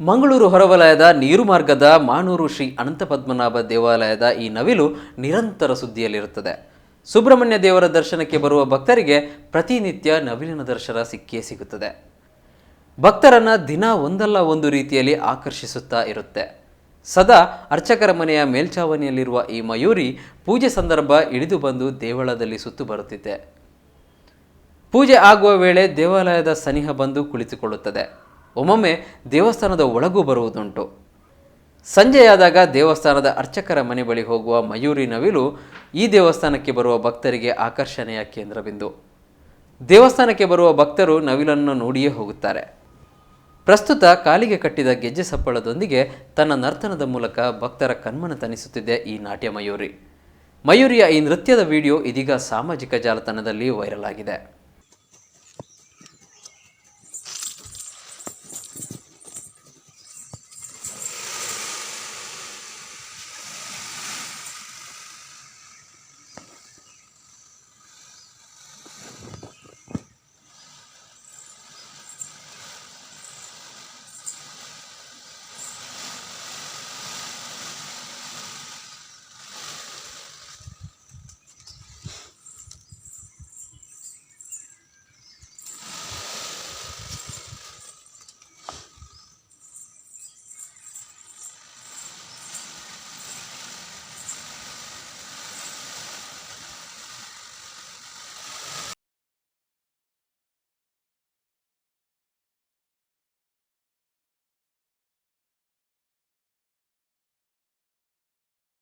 ಮಂಗಳೂರು ಹೊರವಲಯದ ನೀರು ಮಾರ್ಗದ ಮಾನೂರು ಶ್ರೀ ಅನಂತ ಪದ್ಮನಾಭ ದೇವಾಲಯದ ಈ ನವಿಲು ನಿರಂತರ ಸುದ್ದಿಯಲ್ಲಿರುತ್ತದೆ. ಸುಬ್ರಹ್ಮಣ್ಯ ದೇವರ ದರ್ಶನಕ್ಕೆ ಬರುವ ಭಕ್ತರಿಗೆ ಪ್ರತಿನಿತ್ಯ ನವಿಲಿನ ದರ್ಶನ ಸಿಕ್ಕೇ ಸಿಗುತ್ತದೆ. ಭಕ್ತರನ್ನ ದಿನ ಒಂದಲ್ಲ ಒಂದು ರೀತಿಯಲ್ಲಿ ಆಕರ್ಷಿಸುತ್ತಾ ಇರುತ್ತೆ. ಸದಾ ಅರ್ಚಕರ ಮನೆಯ ಮೇಲ್ಛಾವಣಿಯಲ್ಲಿರುವ ಈ ಮಯೂರಿ ಪೂಜೆ ಸಂದರ್ಭ ಇಳಿದು ಬಂದು ದೇವಳದಲ್ಲಿ ಸುತ್ತು ಬರುತ್ತಿದೆ. ಪೂಜೆ ಆಗುವ ವೇಳೆ ದೇವಾಲಯದ ಸನಿಹ ಬಂದು ಕುಳಿತುಕೊಳ್ಳುತ್ತದೆ. ಒಮ್ಮೊಮ್ಮೆ ದೇವಸ್ಥಾನದ ಒಳಗೂ ಬರುವುದುಂಟು. ಸಂಜೆಯಾದಾಗ ದೇವಸ್ಥಾನದ ಅರ್ಚಕರ ಮನೆ ಬಳಿ ಹೋಗುವ ಮಯೂರಿ ನವಿಲು ಈ ದೇವಸ್ಥಾನಕ್ಕೆ ಬರುವ ಭಕ್ತರಿಗೆ ಆಕರ್ಷಣೆಯ ಕೇಂದ್ರಬಿಂದು. ದೇವಸ್ಥಾನಕ್ಕೆ ಬರುವ ಭಕ್ತರು ನವಿಲನ್ನು ನೋಡಿಯೇ ಹೋಗುತ್ತಾರೆ. ಪ್ರಸ್ತುತ ಕಾಲಿಗೆ ಕಟ್ಟಿದ ಗೆಜ್ಜೆ ಸಪ್ಪಳದೊಂದಿಗೆ ತನ್ನ ನರ್ತನದ ಮೂಲಕ ಭಕ್ತರ ಕಣ್ಮನ ತಣಿಸುತ್ತಿದೆ ಈ ನಾಟ್ಯ ಮಯೂರಿ. ಮಯೂರಿಯ ಈ ನೃತ್ಯದ ವಿಡಿಯೋ ಇದೀಗ ಸಾಮಾಜಿಕ ಜಾಲತಾಣದಲ್ಲಿ ವೈರಲ್ ಆಗಿದೆ.